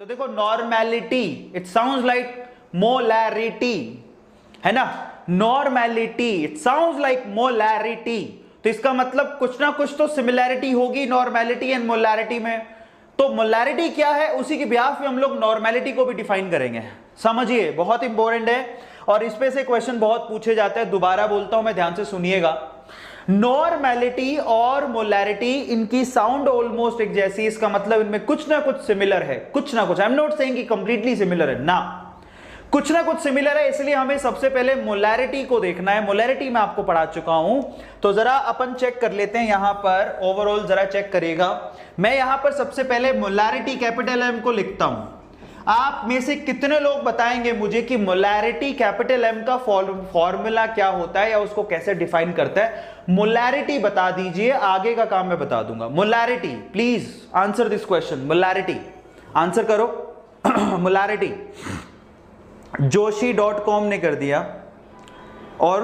तो देखो normality, it sounds like molarity, है ना, normality, it sounds like molarity. तो इसका मतलब कुछ ना कुछ तो सिमिलैरिटी होगी नॉर्मेलिटी एंड मोलैरिटी में। तो मोलैरिटी क्या है, उसी के बिहाफ में हम लोग नॉर्मेलिटी को भी डिफाइन करेंगे। समझिए, बहुत इंपॉर्टेंट है और इस पे से क्वेश्चन बहुत पूछे जाते हैं। दोबारा बोलता हूं मैं, ध्यान से सुनिएगा। नॉर्मेलिटी और मोलैरिटी, इनकी साउंड ऑलमोस्ट एक जैसी, इसका मतलब इनमें कुछ ना कुछ सिमिलर है, कुछ ना कुछ। आई एम नॉट सेइंग कि कंप्लीटली सिमिलर है ना, कुछ ना कुछ सिमिलर है। इसलिए हमें सबसे पहले मोलैरिटी को देखना है। मोलैरिटी मैं आपको पढ़ा चुका हूं, तो जरा अपन चेक कर लेते हैं यहां पर। ओवरऑल जरा चेक करिएगा। मैं यहां पर सबसे पहले मोलैरिटी कैपिटल एम को लिखता हूं। आप में से कितने लोग बताएंगे मुझे कि मोलैरिटी कैपिटल एम का फॉर्मूला क्या होता है या उसको कैसे डिफाइन करता है? मोलैरिटी बता दीजिए, आगे का काम मैं बता दूंगा। Molarity, please answer this question. Molarity answer करो। मोलैरिटी joshi.com ने कर दिया। और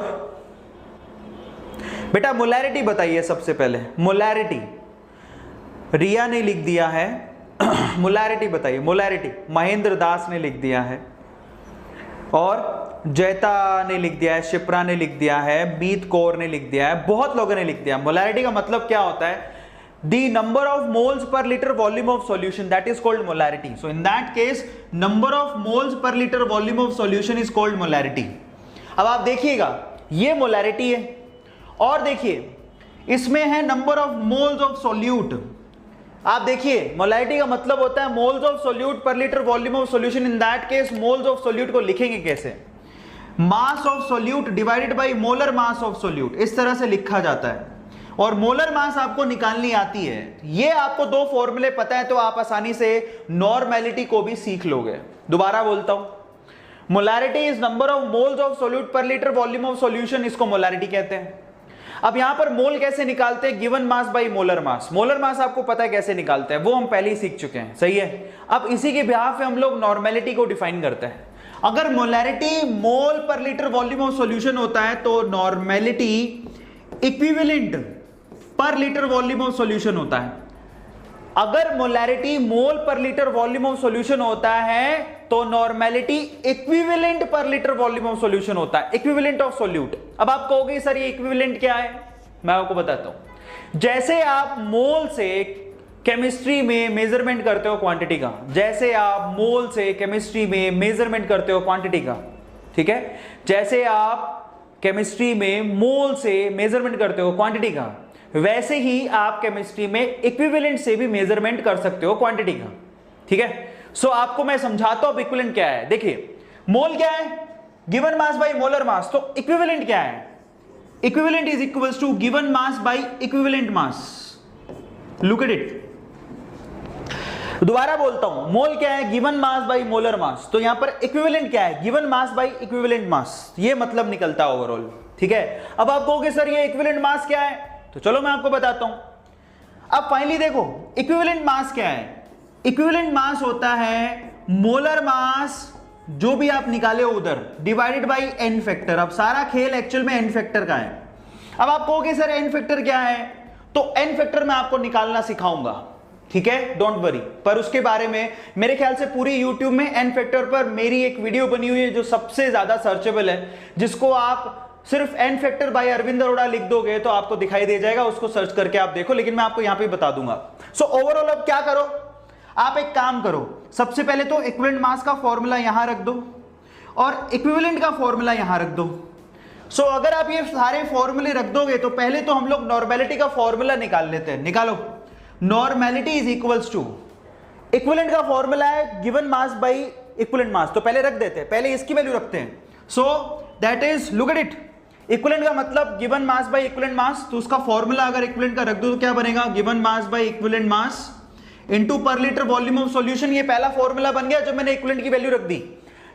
बेटा मोलैरिटी बताइए सबसे पहले। मोलैरिटी रिया ने लिख दिया है। मोलैरिटी बताइए। मोलैरिटी महेंद्र दास ने लिख दिया है, और जयता ने लिख दिया है, शिप्रा ने लिख दिया है, मीत कौर ने लिख दिया है, बहुत लोगों ने लिख दिया। मोलैरिटी का मतलब क्या होता है? The number of moles per liter volume of solution, that is called molarity. So in that case, number of moles per liter volume of solution is called molarity. अब आप देखिएगा, ये molarity है, और देखिए इसमें है number of moles of solute। आप देखिए molarity का मतलब होता है moles of solute per liter volume of solution। In that case, moles of solute को लिखेंगे कैसे? Mass of solute divided by molar mass of solute, इस तरह से लिखा जाता है। और मोलर मास आपको निकालनी आती है। ये आपको दो फॉर्मूले पता है तो आप आसानी से नॉर्मेलिटी को भी सीख लोगे। दोबारा बोलता हूं, molarity is number of moles of solute पर लीटर वॉल्यूम ऑफ सॉल्यूशन, इसको मोलैरिटी कहते हैं। अब यहां पर मोल कैसे निकालते हैं? Given mass by molar mass. Molar mass आपको पता है कैसे निकालते हैं, वो हम पहले ही सीख चुके हैं, सही है। अब इसी के बिहाफ पे हम लोग नॉर्मेलिटी को डिफाइन करते हैं। अगर मोलैरिटी मोल पर लीटर वॉल्यूम ऑफ सॉल्यूशन होता है तो नॉर्मेलिटी इक्विवेलेंट पर लीटर वॉल्यूम ऑफ सॉल्यूशन होता है। अगर मोलैरिटी मोल पर लीटर वॉल्यूम ऑफ सॉल्यूशन होता है तो नॉर्मेलिटी इक्विवेलेंट पर लीटर वॉल्यूम ऑफ सॉल्यूशन होता है, इक्विवेलेंट ऑफ सॉल्यूट। अब आप कहोगे सर ये इक्विवेलेंट क्या है? मैं आपको बताता हूं। जैसे आप मोल से केमिस्ट्री में मेजरमेंट करते हो क्वांटिटी का, जैसे आप मोल से केमिस्ट्री में मेजरमेंट करते हो क्वांटिटी का, ठीक है, जैसे आप केमिस्ट्री में मोल से मेजरमेंट करते हो क्वांटिटी का, वैसे ही आप केमिस्ट्री में इक्विवेलेंट से भी मेजरमेंट कर सकते हो क्वांटिटी का, ठीक है। सो आपको मैं समझाता हूं इक्विवेलेंट क्या है। देखिए मोल क्या है? Given mass by molar mass. तो इक्विवेलेंट क्या है? Equivalent is equals to given mass by equivalent mass. Look at it. दोबारा बोलता हूं, मोल क्या है? Given mass by molar mass. तो यहां पर इक्विवेलेंट क्या है? Given mass by equivalent mass. ये मतलब निकलता है ओवरऑल, ठीक है। अब आप कहोगे सर ये इक्विवेलेंट मास क्या है? तो चलो मैं आपको बताता हूं। अब फाइनली देखो इक्विवेलेंट मास क्या है। इक्विवेलेंट मास होता है मोलर मास जो भी आप निकाले उधर डिवाइडेड बाय एन फैक्टर। अब सारा खेल एक्चुअल में एन फैक्टर का है। अब आप कहोगे सर एन फैक्टर क्या है? तो एन फैक्टर मैं आपको निकालना सिखाऊंगा, ठीक है, डोंट वरी। पर उसके बारे में मेरे ख्याल से पूरी यूट्यूब में एन फैक्टर पर मेरी एक वीडियो बनी हुई है जो सबसे ज्यादा सर्चेबल है, जिसको आप सिर्फ n factor by Arvind Arora लिख दोगे तो आपको दिखाई दे जाएगा, उसको सर्च करके आप देखो, लेकिन मैं आपको यहां पे बता दूंगा। सो ओवरऑल अब क्या करो, आप एक काम करो, सबसे पहले तो इक्विवेलेंट मास का फॉर्मूला यहां रख दो और इक्विवेलेंट का फॉर्मूला यहां रख दो। सो अगर आप ये सारे फॉर्मूले रख दोगे तो पहले तो हम लोग नॉर्मेलिटी का फॉर्मूला निकाल लेते हैं। निकालो। Normality is equals to, equivalent का फॉर्मूला है given mass by equivalent mass. तो पहले रख देते हैं, पहले इसकी वैल्यू रखते हैं। So that is, look at it, equivalent का मतलब given mass by equivalent mass. तो उसका फॉर्मूला अगर इक्विवेलेंट का रख दो तो क्या बनेगा? Given mass by equivalent mass into पर लीटर वॉल्यूम ऑफ सॉल्यूशन। ये पहला फॉर्मूला बन गया जब मैंने इक्विवेलेंट की वैल्यू रख दी।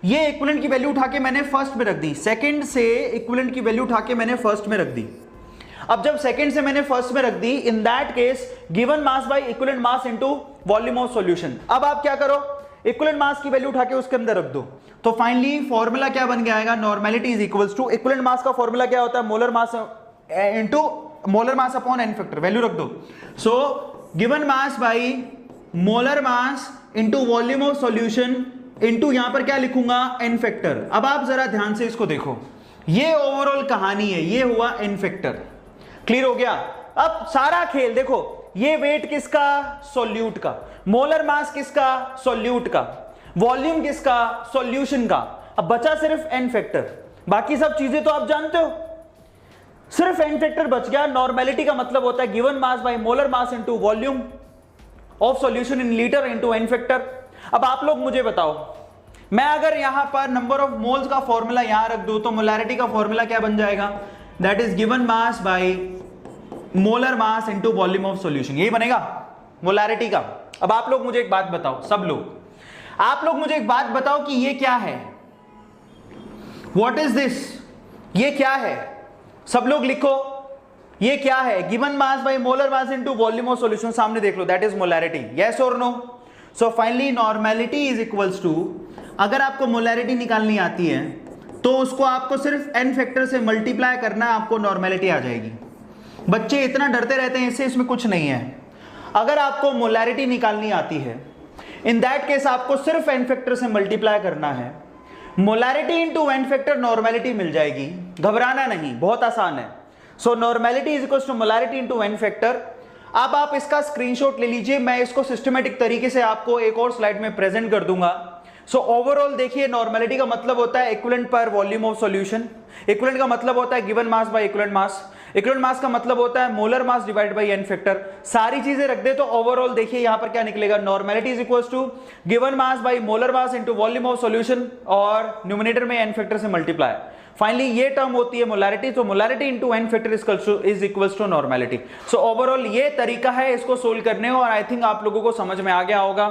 ये इक्विवेलेंट की वैल्यू उठा के मैंने फर्स्ट में रख दी, सेकंड से इक्विवेलेंट की वैल्यू उठा के मैंने फर्स्ट में रख दी। अब जब सेकंड से मैंने फर्स्ट में रख दी, in that case given mass by equivalent mass into volume of solution. अब आप क्या करो, इक्विवेलेंट मास की वैल्यू उठा के उसके अंदर रख दो। तो फाइनली फॉर्मूला क्या बन गया आएगा? Normality is equals to, equivalent mass का फॉर्मूला क्या होता है? Molar mass into molar mass upon n factor. Value रख दो। So given mass by molar mass into volume of solution into यहां पर क्या लिखूंगा, एन फैक्टर। अब आप जरा ध्यान से इसको देखो, ये ओवरऑल कहानी है, ये हुआ एन फैक्टर। क्लियर हो गया? अब सारा खेल देखो, ये वेट किसका, सॉल्यूट का, मोलर मास किसका, सॉल्यूट का, वॉल्यूम किसका, सॉल्यूशन का। अब बचा सिर्फ एन फैक्टर, बाकी सब चीजें तो आप जानते हो, सिर्फ एन फैक्टर बच गया। नॉर्मेलिटी का मतलब होता है given mass by molar mass into volume of solution in litre into n factor. अब आप लोग मुझे बताओ, मैं अगर यहां पर नंबर ऑफ मोल्स का फॉर्मूला यहां रख दूं तो मोलैरिटी का फॉर्मूला क्या बन जाएगा, that is given mass by molar mass into volume of solution, यही बनेगा मोलैरिटी का। अब आप लोग मुझे एक बात बताओ, सब लोग आप लोग मुझे एक बात बताओ कि ये क्या है, व्हाट इज दिस, ये क्या है, सब लोग लिखो ये क्या है, given mass by molar mass into volume of solution, सामने देख लो, दैट इज मोलैरिटी, यस और no. So finally normality is equals to, अगर आपको मोलैरिटी निकालनी आती है तो उसको आपको सिर्फ एन फैक्टर से मल्टीप्लाई करना है, आपको नॉर्मेलिटी आ जाएगी। बच्चे इतना डरते रहते हैं इससे, इसमें कुछ नहीं है। अगर आपको मोलैरिटी निकालनी आती है, इन दैट केस आपको सिर्फ एन फैक्टर से मल्टीप्लाई करना है, molarity into n factor normality मिल जाएगी, घबराना नहीं, बहुत आसान है। So normality is equals to molarity into n factor. अब आप इसका स्क्रीनशॉट ले लीजिए, मैं इसको सिस्टमेटिक तरीके से आपको एक और स्लाइड में प्रेजेंट कर दूंगा। सो ओवरऑल देखिए, नॉर्मेलिटी का मतलब होता है इक्विवेलेंट पर वॉल्यूम ऑफ सॉल्यूशन, इक्विवेलेंट का मतलब होता है given mass by equivalent mass, equivalent mass का मतलब होता है molar mass divide by n factor. सारी चीजें रख दे तो ओवरऑल देखिए यहां पर क्या निकलेगा, normality is equals to given mass by molar mass into volume of solution और न्यूमरेटर में एन फैक्टर से मल्टीप्लाई। फाइनली ये टर्म होती है मोलैरिटी, तो molarity into n factor is equals to normality. So overall ये तरीका है इसको सोल्व करने का, और आई थिंक आप लोगों को समझ में आ गया होगा।